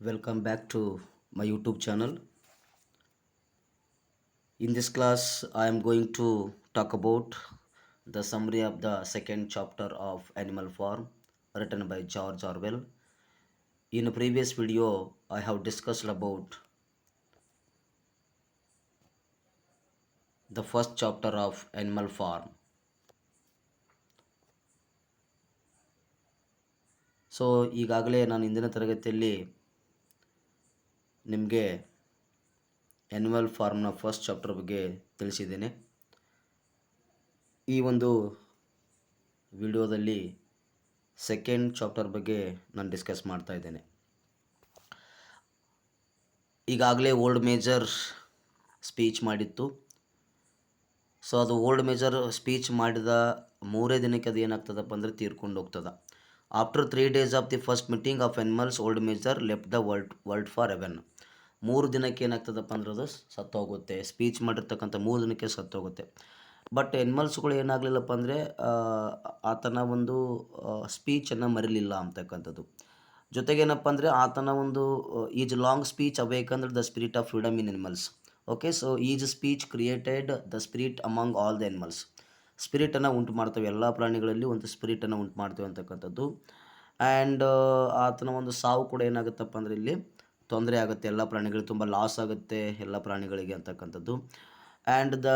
Welcome back to my YouTube channel. In this class, I am going to talk about the summary of the second chapter of Animal Farm written by George Orwell. In a previous video, I have discussed about the first chapter of Animal Farm. So ಈಗಾಗಲೇ ನಾನು ಇಂದಿನ ತರಗತಿಯಲ್ಲಿ ನಿಮಗೆ animal ಫಾರ್ಮ್ನ first chapter ಬಗ್ಗೆ ತಿಳಿಸಿದ್ದೇನೆ. ಈ ಒಂದು ವಿಡಿಯೋದಲ್ಲಿ ಸೆಕೆಂಡ್ ಚಾಪ್ಟರ್ ಬಗ್ಗೆ ನಾನು ಡಿಸ್ಕಸ್ ಮಾಡ್ತಾ ಇದ್ದೇನೆ. ಈಗಾಗಲೇ ಓಲ್ಡ್ ಮೇಜರ್ ಸ್ಪೀಚ್ ಮಾಡಿತ್ತು. ಸೊ ಅದು ಓಲ್ಡ್ ಮೇಜರ್ ಸ್ಪೀಚ್ ಮಾಡಿದ ಮೂರೇ ದಿನಕ್ಕೆ ಅದು ಏನಾಗ್ತದಪ್ಪ ಅಂದರೆ ತೀರ್ಕೊಂಡು ಹೋಗ್ತದೆ. After 3 days of the first meeting of animals old major left the world for ಎವನ್. 3 ದಿನಕ್ಕೆ ಏನಾಗ್ತದಪ್ಪ ಅಂದ್ರೆ ಅದು ಸತ್ತೋಗುತ್ತೆ. ಸ್ಪೀಚ್ ಮಾಡಿರ್ತಕ್ಕಂಥ 3 ದಿನಕ್ಕೆ ಸತ್ತೋಗುತ್ತೆ. ಬಟ್ ಎನಿಮಲ್ಸ್ಗಳು ಏನಾಗಲಿಲ್ಲಪ್ಪ ಅಂದರೆ ಆತನ ಒಂದು ಸ್ಪೀಚನ್ನು ಮರಿಲಿಲ್ಲ ಅಂತಕ್ಕಂಥದ್ದು. ಜೊತೆಗೇನಪ್ಪ ಅಂದರೆ ಆತನ ಒಂದು his long speech awakened the spirit of freedom in animals. Okay, so his speech created the spirit among all the animals. ಸ್ಪಿರಿಟನ್ನು ಉಂಟು ಮಾಡ್ತವೆ, ಎಲ್ಲ ಪ್ರಾಣಿಗಳಲ್ಲಿ ಒಂದು ಸ್ಪಿರಿಟನ್ನು ಉಂಟು ಮಾಡ್ತೇವೆ ಅಂತಕ್ಕಂಥದ್ದು. ಆ್ಯಂಡ್ ಆತನ ಒಂದು ಸಾವು ಕೂಡ ಏನಾಗುತ್ತಪ್ಪ ಅಂದರೆ ಇಲ್ಲಿ ತೊಂದರೆ ಆಗುತ್ತೆ, ಎಲ್ಲ ಪ್ರಾಣಿಗಳಿಗೆ ತುಂಬ ಲಾಸ್ ಆಗುತ್ತೆ ಎಲ್ಲ ಪ್ರಾಣಿಗಳಿಗೆ ಅಂತಕ್ಕಂಥದ್ದು. And the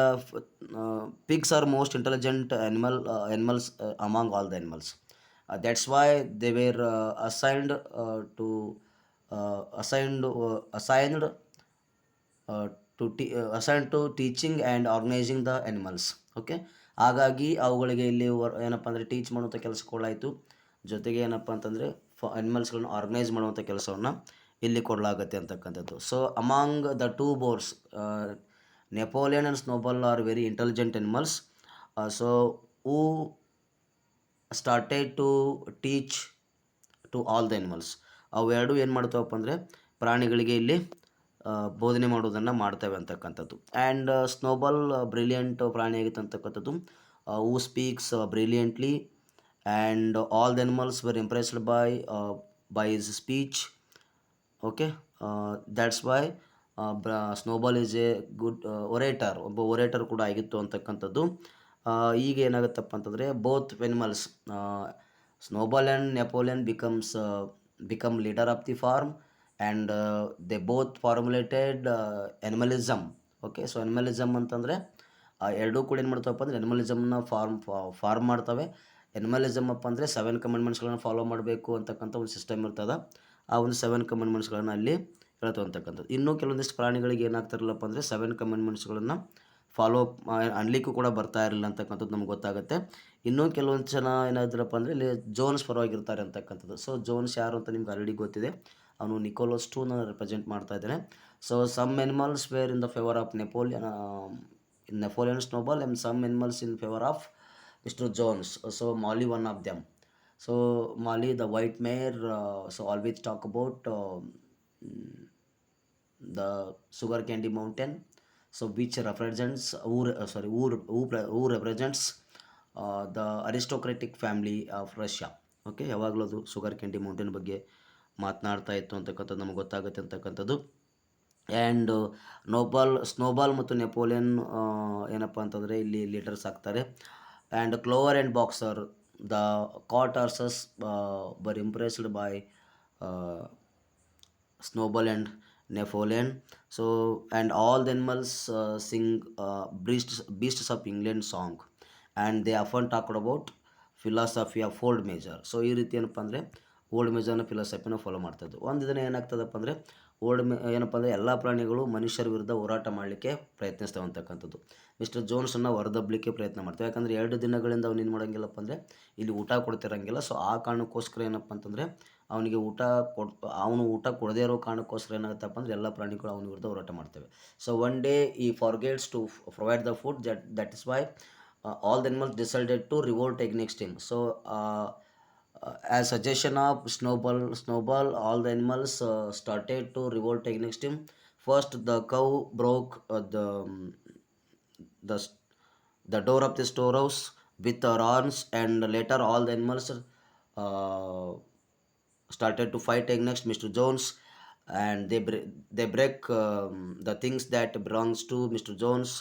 pigs are most intelligent animals among all the animals. That's why they were assigned to teaching and organizing the animals. Okay, ಹಾಗಾಗಿ ಅವುಗಳಿಗೆ ಇಲ್ಲಿ ಏನಪ್ಪ ಅಂದರೆ ಟೀಚ್ ಮಾಡುವಂಥ ಕೆಲಸ ಕೊಡಲಾಯಿತು. ಜೊತೆಗೆ ಏನಪ್ಪ ಅಂತಂದರೆ ಅನಿಮಲ್ಸ್ಗಳನ್ನು ಆರ್ಗನೈಸ್ ಮಾಡುವಂಥ ಕೆಲಸವನ್ನು ಇಲ್ಲಿ ಕೊಡಲಾಗುತ್ತೆ ಅಂತಕ್ಕಂಥದ್ದು. So among the two Bohr's, Napoleon and Snowball are very intelligent animals. So who started to teach to all the animals. ಅವೆರಡು ಏನು ಮಾಡ್ತಾವಪ್ಪ ಅಂದರೆ ಪ್ರಾಣಿಗಳಿಗೆ ಇಲ್ಲಿ ಬೋಧನೆ ಮಾಡೋದನ್ನು ಮಾಡ್ತವೆ ಅಂತಕ್ಕಂಥದ್ದು. ಆ್ಯಂಡ್ ಸ್ನೋಬಾಲ್ ಬ್ರಿಲಿಯಂಟ್ ಪ್ರಾಣಿ ಆಗಿತ್ತು ಅಂತಕ್ಕಂಥದ್ದು. Who speaks brilliantly and all the animals were impressed by his speech. Okay, that's why Snowball is a good orator, ಒಬ್ಬ ಒರೇಟರ್ ಕೂಡ ಆಗಿತ್ತು ಅಂತಕ್ಕಂಥದ್ದು. ಈಗ ಏನಾಗುತ್ತಪ್ಪ ಅಂತಂದರೆ both animals Snowball and Napoleon become leader of the farm and they both formulated animalism. Okay, so animalism ಅಂತಂದರೆ ಎರಡೂ ಕೂಡ ಏನು ಮಾಡ್ತಾವಪ್ಪ ಅಂದರೆ ಎನಿಮಲಿಸಮ್ನ ಫಾರ್ಮ್ ಮಾಡ್ತವೆ. ಎನಿಮಲಿಸಮ್ ಅಪ್ಪ ಅಂದರೆ 7 ಕಮೆಂಡ್ಮೆಂಟ್ಸ್ಗಳನ್ನು ಫಾಲೋ ಮಾಡಬೇಕು ಅಂತಕ್ಕಂಥ ಒಂದು ಸಿಸ್ಟಮ್ ಇರ್ತದೆ. ಆ ಒಂದು 7 ಕಮೆಂಡ್ಮೆಂಟ್ಸ್ಗಳನ್ನು ಅಲ್ಲಿ ಹೇಳ್ತು ಅಂತಕ್ಕಂಥದ್ದು. ಇನ್ನೂ ಕೆಲವೊಂದಿಷ್ಟು ಪ್ರಾಣಿಗಳಿಗೆ ಏನಾಗ್ತಿರಲಿಲ್ಲಪ್ಪ ಅಂದರೆ 7 ಕಮೆಂಡ್ಮೆಂಟ್ಸ್ಗಳನ್ನು ಫಾಲೋ ಅನ್ಲಿಕ್ಕೂ ಕೂಡ ಬರ್ತಾ ಇರಲಿಲ್ಲ ಅಂತಕ್ಕಂಥದ್ದು ನಮ್ಗೆ ಗೊತ್ತಾಗುತ್ತೆ. ಇನ್ನೂ ಕೆಲವೊಂದು ಜನ ಏನಾದ್ರಪ್ಪ ಅಂದರೆ ಇಲ್ಲಿ ಜೋನ್ಸ್ ಪರವಾಗಿರ್ತಾರೆ ಅಂತಕ್ಕಂಥದ್ದು. ಸೊ ಜೋನ್ಸ್ ಯಾರು ಅಂತ ನಿಮ್ಗೆ ಆಲ್ರೆಡಿ ಗೊತ್ತಿದೆ, ಅವನು ನಿಕೋಲಸ್ ಟೂನ ರೆಪ್ರೆಸೆಂಟ್ ಮಾಡ್ತಾ ಇದ್ದಾನೆ. So some animals were in the favour of Napoleon Snowball and some animals in favour of mister Jones. So Mollie one of them. So Mollie the white mare, so always talk about the sugar candy mountain, so which represents who represents the aristocratic family of Russia. Okay, ಯಾವಾಗಲೂ ಅದು sugar candy mountain ಬಗ್ಗೆ ಮಾತನಾಡ್ತಾ ಇತ್ತು ಅಂತಕ್ಕಂಥದ್ದು ನಮಗೆ ಗೊತ್ತಾಗುತ್ತೆ ಅಂತಕ್ಕಂಥದ್ದು. And snowball ಮತ್ತು ನೆಪೋಲಿಯನ್ ಏನಪ್ಪ ಅಂತಂದರೆ ಇಲ್ಲಿ ಲೀಡರ್ಸ್ ಆಗ್ತಾರೆ. And Clover and Boxer, the cart horses were impressed by Snowball and Napoleon. So and all the animals sing beasts of England song, and they often talked about philosophy of old major. So ಈ ರೀತಿ ಏನಪ್ಪ ಅಂದರೆ old ಮೇಜರ್ನ ಫಿಲಾಸಫಿನ follow ಮಾಡ್ತಾಯಿದ್ದು. ಒಂದು ದಿನ ಏನಾಗ್ತದಪ್ಪ ಅಂದರೆ ಏನಪ್ಪ ಅಂದರೆ ಎಲ್ಲ ಪ್ರಾಣಿಗಳು ಮನುಷ್ಯರ ವಿರುದ್ಧ ಹೋರಾಟ ಮಾಡಲಿಕ್ಕೆ ಪ್ರಯತ್ನಿಸ್ತವೆ ಅಂತಕ್ಕಂಥದ್ದು. ಮಿಸ್ಟರ್ ಜೋನ್ಸನ್ನು ಹೊರದಬ್ಬಲಿಕ್ಕೆ ಪ್ರಯತ್ನ ಮಾಡ್ತೇವೆ. ಯಾಕಂದರೆ 2 ದಿನಗಳಿಂದ ಅವ್ನು ಏನು ಮಾಡೋಂಗಿಲ್ಲಪ್ಪ ಅಂದರೆ ಇಲ್ಲಿ ಊಟ ಕೊಡ್ತಿರಂಗಿಲ್ಲ. ಸೊ ಆ ಕಾರಣಕ್ಕೋಸ್ಕರ ಏನಪ್ಪ ಅಂತಂದರೆ ಅವನಿಗೆ ಊಟ ಕೊಡದೇ ಇರೋ ಕಾರಣಕ್ಕೋಸ್ಕರ ಏನಾಗುತ್ತಪ್ಪ ಅಂದರೆ ಎಲ್ಲ ಪ್ರಾಣಿಗಳು ಅವನ ವಿರುದ್ಧ ಹೋರಾಟ ಮಾಡ್ತೇವೆ. ಸೊ ಒನ್ ಡೇ ಈ forgets to provide the food, that is why all the animals decided to revolt against him. So as suggestion of Snowball, all the animals started to revolt against him. First the cow broke the door of the storehouse with her horns, and later all the animals started to fight against Mr. Jones. and they break the things that belongs to Mr. Jones.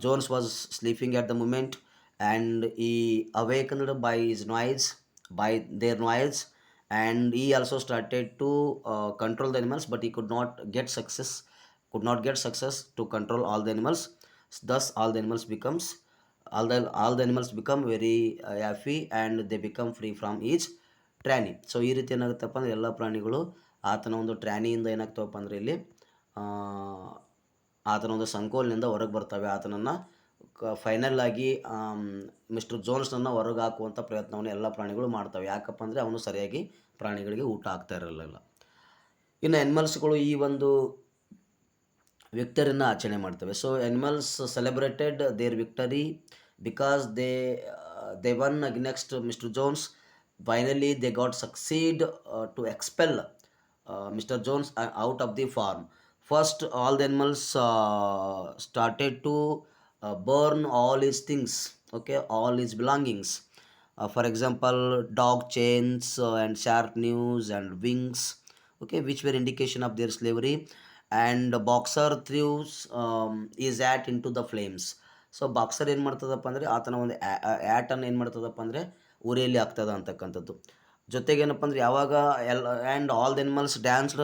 Jones was sleeping at the moment, and he awakened by his noise, by their noise, and he also started to control the animals, but he could not get success to control all the animals. Thus, all the animals become very happy, and they become free from each tyranny. So ಈ ರೀತಿ ಏನಾಗುತ್ತಪ್ಪ ಅಂದರೆ ಎಲ್ಲ ಪ್ರಾಣಿಗಳು ಆತನ ಒಂದು ಟ್ರ್ಯಾನಿಯಿಂದ ಏನಾಗ್ತವಪ್ಪ ಅಂದರೆ ಇಲ್ಲಿ ಆ, ಆತನ ಒಂದು ಸಂಕೋಲಿನಿಂದ ಹೊರಗೆ ಬರ್ತವೆ. ಆತನನ್ನು ಫೈನಲ್ ಆಗಿ ಮಿಸ್ಟರ್ ಜೋನ್ಸ್ನನ್ನು ಹೊರಗೆ ಹಾಕುವಂಥ ಪ್ರಯತ್ನವನ್ನು ಎಲ್ಲ ಪ್ರಾಣಿಗಳು ಮಾಡ್ತವೆ. ಯಾಕಪ್ಪ ಅಂದರೆ ಅವನು ಸರಿಯಾಗಿ ಪ್ರಾಣಿಗಳಿಗೆ ಊಟ ಆಗ್ತಾ ಇರಲಿಲ್ಲ. ಇನ್ನು ಎನಿಮಲ್ಸ್ಗಳು ಈ ಒಂದು ವಿಕ್ಟರಿನ ಆಚರಣೆ ಮಾಡ್ತವೆ. So animals celebrated their victory because they won against mister Jones. Finally, they got succeed to expel Mr. Jones out of the farm. First, all the animals started to burn all his things, okay, all his belongings. For example, dog chains and sharp nails and wings, okay, which were indication of their slavery. And boxer threw his hat into the flames. So boxer ಏನು ಮಾಡ್ತದಪ್ಪ ಅಂದರೆ ಆತನ ಒಂದು ಆ್ಯಟನ್ನು ಏನು ಮಾಡ್ತದಪ್ಪ ಅಂದರೆ ಉರಿಯಲ್ಲಿ ಆಗ್ತದೆ ಅಂತಕ್ಕಂಥದ್ದು. ಜೊತೆಗೇನಪ್ಪ ಅಂದರೆ ಯಾವಾಗ and all the animals danced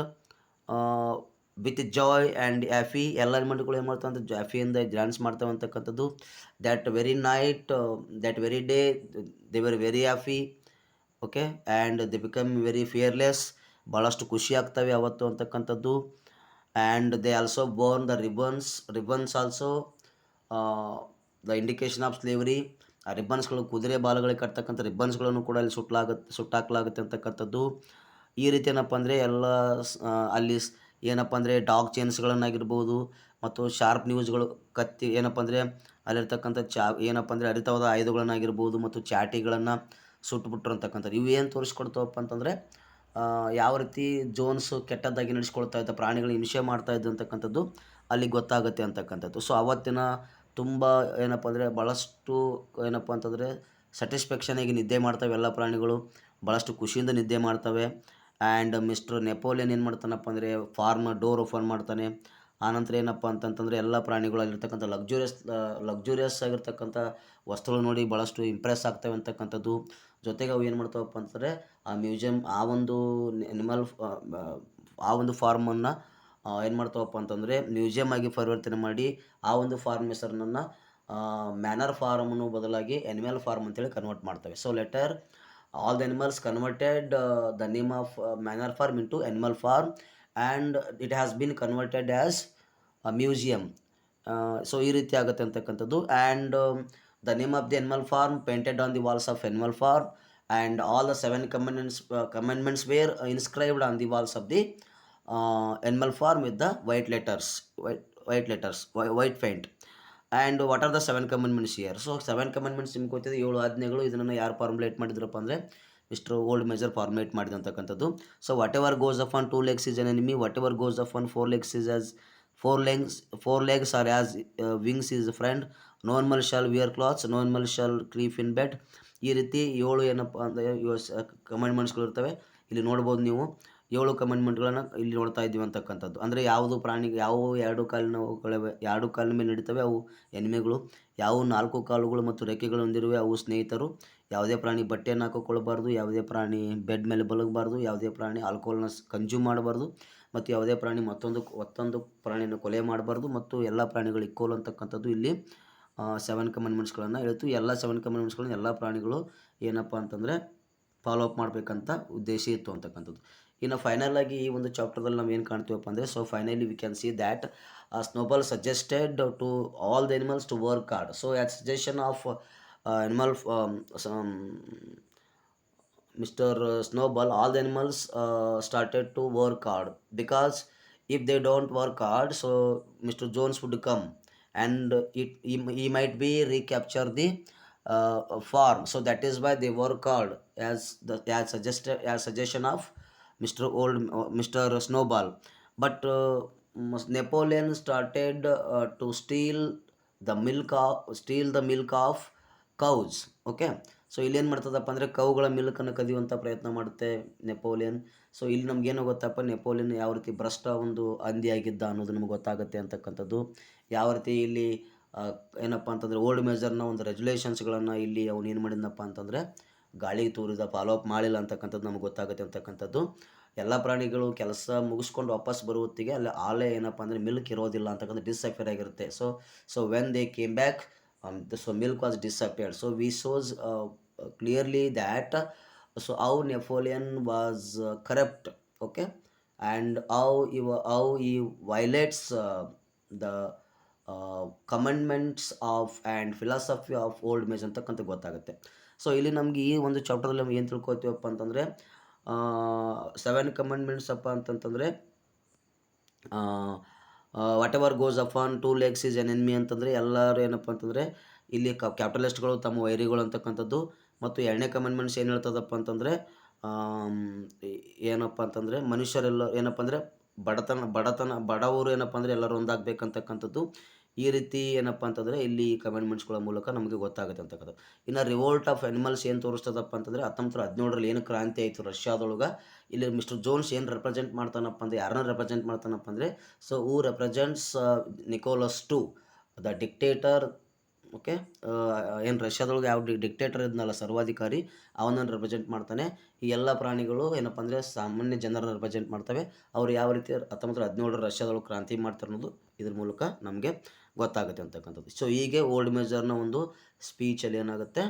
with joy and happy. ಎಲ್ಲ ಎನಿಮಲ್ಗಳು ಏನು ಮಾಡ್ತಾವೆ ಅಂದರೆ ಹ್ಯಾಫಿಯಿಂದ ಡ್ಯಾನ್ಸ್ ಮಾಡ್ತವೆ ಅಂತಕ್ಕಂಥದ್ದು. That very night, that very day they were very happy, okay, and they become very fearless. ಭಾಳಷ್ಟು ಖುಷಿ ಆಗ್ತವೆ ಅವತ್ತು ಅಂತಕ್ಕಂಥದ್ದು. And they also burn the ribbons also the indication of slavery. ಆ ರಿಬ್ಬನ್ಸ್ಗಳು ಕುದುರೆ ಬಾಲಗಳಿಗೆ ಕಟ್ತಕ್ಕಂಥ ರಿಬ್ಬನ್ಸ್ಗಳನ್ನು ಕೂಡ ಅಲ್ಲಿ ಸುಟ್ಟಾಕಲಾಗುತ್ತೆ ಅಂತಕ್ಕಂಥದ್ದು. ಈ ರೀತಿ ಏನಪ್ಪ ಅಂದರೆ ಎಲ್ಲ ಅಲ್ಲಿ ಏನಪ್ಪ ಅಂದರೆ ಡಾಗ್ ಚೇನ್ಸ್ಗಳನ್ನಾಗಿರ್ಬೋದು ಮತ್ತು ಶಾರ್ಪ್ ನ್ಯೂಸ್ಗಳು, ಕತ್ತಿ ಏನಪ್ಪ ಅಂದರೆ ಅಲ್ಲಿರ್ತಕ್ಕಂಥ ಏನಪ್ಪ ಅಂದರೆ ಹರಿತವಾದ ಆಯುಧಗಳನ್ನಾಗಿರ್ಬೋದು ಮತ್ತು ಚಾಟಿಗಳನ್ನು ಸುಟ್ಬಿಟ್ರು ಅಂತಕ್ಕಂಥದ್ದು. ಇವು ಏನು ತೋರಿಸ್ಕೊಡ್ತಾವಪ್ಪ ಅಂತಂದರೆ ಯಾವ ರೀತಿ ಜೋನ್ಸ್ ಕೆಟ್ಟದ್ದಾಗಿ ನಡೆಸ್ಕೊಳ್ತಾ ಇದ್ದ, ಪ್ರಾಣಿಗಳು ಹಿಂಸೆ ಮಾಡ್ತಾ ಇದ್ದು ಅಂತಕ್ಕಂಥದ್ದು ಅಲ್ಲಿ ಗೊತ್ತಾಗುತ್ತೆ ಅಂತಕ್ಕಂಥದ್ದು. ಸೊ ಅವತ್ತಿನ ತುಂಬ ಏನಪ್ಪ ಅಂದರೆ ಭಾಳಷ್ಟು ಏನಪ್ಪ ಅಂತಂದರೆ ಸ್ಯಾಟಿಸ್ಫ್ಯಾಕ್ಷನಾಗಿ ನಿದ್ದೆ ಮಾಡ್ತವೆ ಎಲ್ಲ ಪ್ರಾಣಿಗಳು, ಭಾಳಷ್ಟು ಖುಷಿಯಿಂದ ನಿದ್ದೆ ಮಾಡ್ತವೆ. ಆ್ಯಂಡ್ ಮಿಸ್ಟರ್ ನೆಪೋಲಿಯನ್ ಏನು ಮಾಡ್ತಾನಪ್ಪ ಅಂದರೆ ಫಾರ್ಮ್ ಡೋರ್ ಓಪನ್ ಮಾಡ್ತಾನೆ. ಆನಂತರ ಏನಪ್ಪ ಅಂತಂತಂದರೆ ಎಲ್ಲ ಪ್ರಾಣಿಗಳು ಅಲ್ಲಿರ್ತಕ್ಕಂಥ ಲಕ್ಸುರಿಯಸ್ ಆಗಿರ್ತಕ್ಕಂಥ ವಸ್ತುಗಳು ನೋಡಿ ಭಾಳಷ್ಟು ಇಂಪ್ರೆಸ್ ಆಗ್ತವೆ ಅಂತಕ್ಕಂಥದ್ದು. ಜೊತೆಗೆ ಅವು ಏನು ಮಾಡ್ತಾವಪ್ಪ ಅಂತಂದರೆ ಆ ಮ್ಯೂಸಿಯಂ ಆ ಒಂದು ಎನಿಮಲ್ ಆ ಒಂದು ಫಾರ್ಮನ್ನು ಏನು ಮಾಡ್ತಾವಪ್ಪ ಅಂತಂದರೆ ಮ್ಯೂಸಿಯಮ್ ಆಗಿ ಪರಿವರ್ತನೆ ಮಾಡಿ ಆ ಒಂದು ಫಾರ್ಮ್ ಹೆಸರನ್ನು ಮ್ಯಾನರ್ ಫಾರ್ಮ್ ಅನ್ನೋ ಬದಲಾಗಿ ಎನಿಮಲ್ ಫಾರ್ಮ್ ಅಂತೇಳಿ ಕನ್ವರ್ಟ್ ಮಾಡ್ತವೆ. So later all the animals converted the name of Manor Farm into Animal Farm and it has been converted as museum. So ಈ ರೀತಿ ಆಗುತ್ತೆ ಅಂತಕ್ಕಂಥದ್ದು. And the name of the Animal Farm painted on the walls of Animal Farm and all the 7 commandments were inscribed on the walls of the animal farm with the white paint. And what are the 7 commandments here? So 7 commandments ನಿಮ್ಗೆ ಗೊತ್ತಿದೆ, 7 ಆಜ್ಞೆಗಳು. ಇದನ್ನು ಯಾರು formulate ಮಾಡಿದ್ರಪ್ಪ ಅಂದರೆ mister old Major formulate ಮಾಡಿದಂತಕ್ಕಂಥದ್ದು. So whatever goes up on 2 legs is an enemy, whatever goes up on 4 legs is as 4 legs are as wings is a friend, no animal shall wear clothes, no animal shall creep in bed. ಈ ರೀತಿ 7 ಏನಪ್ಪ ಅಂದರೆ ಕಮೆಂಡ್ಮೆಂಟ್ಸ್ಗಳು ಇರ್ತವೆ. ಇಲ್ಲಿ ನೋಡ್ಬೋದು ನೀವು 7 ಕಮೆಂಡ್ಮೆಂಟ್ಗಳನ್ನು ಇಲ್ಲಿ ನೋಡ್ತಾ ಇದ್ದೀವಿ ಅಂತಕ್ಕಂಥದ್ದು. ಅಂದರೆ ಯಾವುದು ಪ್ರಾಣಿಗೆ ಯಾವ 2 ಕಾಲಿನ ಮೇಲೆ ನಡೀತವೆ ಅವು ಎನಿಮೆಗಳು, ಯಾವ 4 ಕಾಲುಗಳು ಮತ್ತು ರೆಕ್ಕೆಗಳು ಹೊಂದಿರುವೆ ಅವು ಸ್ನೇಹಿತರು. ಯಾವುದೇ ಪ್ರಾಣಿ ಬಟ್ಟೆಯನ್ನು ಹಾಕಿಕೊಳ್ಳಬಾರ್ದು, ಯಾವುದೇ ಪ್ರಾಣಿ ಬೆಡ್ ಮೇಲೆ ಮಲಗಬಾರ್ದು, ಯಾವುದೇ ಪ್ರಾಣಿ ಆಲ್ಕೋಹಾಲ್ನ ಕನ್ಸ್ಯೂಮ್ ಮಾಡಬಾರ್ದು, ಮತ್ತು ಯಾವುದೇ ಪ್ರಾಣಿ ಮತ್ತೊಂದು ಪ್ರಾಣಿಯನ್ನು ಕೊಲೆ ಮಾಡಬಾರ್ದು, ಮತ್ತು ಎಲ್ಲ ಪ್ರಾಣಿಗಳು ಇಕ್ವಲ್ ಅಂತಕ್ಕಂಥದ್ದು ಇಲ್ಲಿ 7 ಕಮೆಂಡ್ಮೆಂಟ್ಸ್ಗಳನ್ನು ಹೇಳ್ತು. ಎಲ್ಲ 7 ಕಮೆಂಡ್ಮೆಂಟ್ಸ್ಗಳನ್ನು ಎಲ್ಲ ಪ್ರಾಣಿಗಳು ಏನಪ್ಪ ಅಂತಂದರೆ ಫಾಲೋ ಅಪ್ ಮಾಡಬೇಕಂತ ಉದ್ದೇಶ ಇತ್ತು ಅಂತಕ್ಕಂಥದ್ದು. ಇನ್ನು ಫೈನಲ್ ಆಗಿ ಈ ಒಂದು ಚಾಪ್ಟರ್ದಲ್ಲಿ ನಾವು ಏನು ಕಾಣ್ತೀವಪ್ಪ ಅಂದರೆ, so finally we can see that Snowball suggested to all the animals to work hard. So at suggestion of animal Mr. Snowball, all the animals started to work hard, because if they don't work hard, so Mr. Jones would come and he might be recapture the farm. So that is why they work hard as suggestion of Mr. Snowball. But Napoleon started to steal the milk of cows. Okay, so ಇಲ್ಲೇನು ಮಾಡ್ತದಪ್ಪ ಅಂದರೆ ಕವುಗಳ ಮಿಲ್ಕನ್ನು ಕದಿಯುವಂಥ ಪ್ರಯತ್ನ ಮಾಡುತ್ತೆ Napoleon. So ಇಲ್ಲಿ ನಮಗೇನು ಗೊತ್ತಪ್ಪ, Napoleon ಯಾವ ರೀತಿ ಭ್ರಷ್ಟ ಒಂದು ಹಂದಿಯಾಗಿದ್ದ ಅನ್ನೋದು ನಮ್ಗೆ ಗೊತ್ತಾಗುತ್ತೆ ಅಂತಕ್ಕಂಥದ್ದು. ಯಾವ ರೀತಿ ಇಲ್ಲಿ ಏನಪ್ಪ ಅಂತಂದರೆ ಓಲ್ಡ್ ಮೆಜರ್ನ ಒಂದು ರೆಗ್ಯುಲೇಷನ್ಸ್ಗಳನ್ನು ಇಲ್ಲಿ ಅವನು ಏನು ಮಾಡಿದ್ನಪ್ಪ ಅಂತಂದರೆ ಗಾಳಿಗೆ ತೂರಿದ, ಫಾಲೋ ಅಪ್ ಮಾಡಿಲ್ಲ ಅಂತಕ್ಕಂಥದ್ದು ನಮ್ಗೆ ಗೊತ್ತಾಗುತ್ತೆ ಅಂತಕ್ಕಂಥದ್ದು. ಎಲ್ಲ ಪ್ರಾಣಿಗಳು ಕೆಲಸ ಮುಗಿಸ್ಕೊಂಡು ವಾಪಸ್ ಬರೋ ಹೊತ್ತಿಗೆ ಅಲ್ಲಿ ಆಲೆ ಏನಪ್ಪ ಅಂದರೆ ಮಿಲ್ಕ್ ಇರೋದಿಲ್ಲ ಅಂತಕ್ಕಂಥ ಡಿಸಫಿಯರ್ ಆಗಿರುತ್ತೆ. So when they came back, so milk was disappeared. So we shows clearly that so how Napoleon was corrupt, okay, and how he violates the commandments of and philosophy of old Major ಅಂತಕ್ಕಂಥ ಗೊತ್ತಾಗುತ್ತೆ. So ಇಲ್ಲಿ ನಮಗೆ ಈ ಒಂದು ಚಾಪ್ಟರಲ್ಲಿ ನಮ್ಗೆ ಏನು ತಿಳ್ಕೊತೀವಪ್ಪ ಅಂತಂದರೆ 7 ಕಮೆಂಡ್ಮೆಂಟ್ಸ್ ಅಪ್ಪ ಅಂತಂತಂದರೆ what ever goes up on 2 legs is N enemy ಅಂತಂದರೆ ಎಲ್ಲರೂ ಏನಪ್ಪ ಅಂತಂದರೆ ಇಲ್ಲಿ ಕ್ಯಾಪಿಟಲಿಸ್ಟ್ಗಳು ತಮ್ಮ ವೈರಿಗಳು ಅಂತಕ್ಕಂಥದ್ದು. ಮತ್ತು 2ನೇ ಕಮೆಂಡ್ಮೆಂಟ್ಸ್ ಏನು ಹೇಳ್ತದಪ್ಪ ಅಂತಂದರೆ ಏನಪ್ಪ ಅಂತಂದರೆ ಮನುಷ್ಯರೆಲ್ಲ ಏನಪ್ಪ ಅಂದರೆ ಬಡವರು ಏನಪ್ಪ ಅಂದರೆ ಎಲ್ಲರೂ ಒಂದಾಗಬೇಕಂತಕ್ಕಂಥದ್ದು. ಈ ರೀತಿ ಏನಪ್ಪ ಅಂತಂದರೆ ಇಲ್ಲಿ ಕಮೆಂಡ್ಮೆಂಟ್ಸ್ಗಳ ಮೂಲಕ ನಮಗೆ ಗೊತ್ತಾಗುತ್ತೆ ಅಂತಕ್ಕಂಥದ್ದು. ಇನ್ನು ರಿವೋಲ್ಟ್ ಆಫ್ ಅನಿಮಲ್ಸ್ ಏನು ತೋರಿಸ್ತದಪ್ಪ ಅಂತಂದರೆ 1917 ಏನು ಕ್ರಾಂತಿ ಆಯಿತು ರಷ್ಯಾದೊಳಗೆ, ಇಲ್ಲಿ ಮಿಸ್ಟರ್ ಜೋನ್ಸ್ ಏನು ರೆಪ್ರೆಸೆಂಟ್ ಮಾಡ್ತಾನಪ್ಪ ಅಂದರೆ, ಯಾರನ್ನ ರೆಪ್ರೆಸೆಂಟ್ ಮಾಡ್ತಾನಪ್ಪ ಅಂದರೆ, so who represents Nicholas II the dictator. Okay, ಏನು ರಷ್ಯಾದೊಳಗೆ ಯಾವ ಡಿಕ್ಟೇಟರ್ ಇದ್ನಲ್ಲ, ಸರ್ವಾಧಿಕಾರಿ, ಅವನನ್ನು ರೆಪ್ರೆಸೆಂಟ್ ಮಾಡ್ತಾನೆ. ಈ ಎಲ್ಲ ಪ್ರಾಣಿಗಳು ಏನಪ್ಪ ಅಂದರೆ ಸಾಮಾನ್ಯ ಜನರನ್ನು ರೆಪ್ರೆಸೆಂಟ್ ಮಾಡ್ತವೆ. ಅವರು ಯಾವ ರೀತಿ 1917 ರಷ್ಯಾದೊಳಗೆ ಕ್ರಾಂತಿ ಮಾಡ್ತಾರೆ ಅನ್ನೋದು ಇದ್ರ ಮೂಲಕ ನಮಗೆ ಗೊತ್ತಾಗುತ್ತೆ ಅಂತಕ್ಕಂಥದ್ದು. ಸೊ ಹೀಗೆ ಓಲ್ಡ್ ಮೇಜರ್ನ ಒಂದು ಸ್ಪೀಚಲ್ಲಿ ಏನಾಗುತ್ತೆ,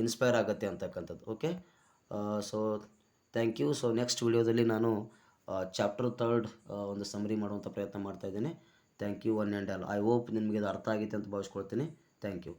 ಇನ್ಸ್ಪೈರ್ ಆಗುತ್ತೆ ಅಂತಕ್ಕಂಥದ್ದು. Okay, so thank you. So next ವಿಡಿಯೋದಲ್ಲಿ ನಾನು ಚಾಪ್ಟರ್ 3 ಒಂದು ಸಮರಿ ಮಾಡುವಂಥ ಪ್ರಯತ್ನ ಮಾಡ್ತಾಯಿದ್ದೇನೆ. Thank you one and all. I hope ನಿಮಗೆ ಇದು ಅರ್ಥ ಆಗಿದೆ ಅಂತ ಭಾವಿಸ್ಕೊಳ್ತೀನಿ. Thank you.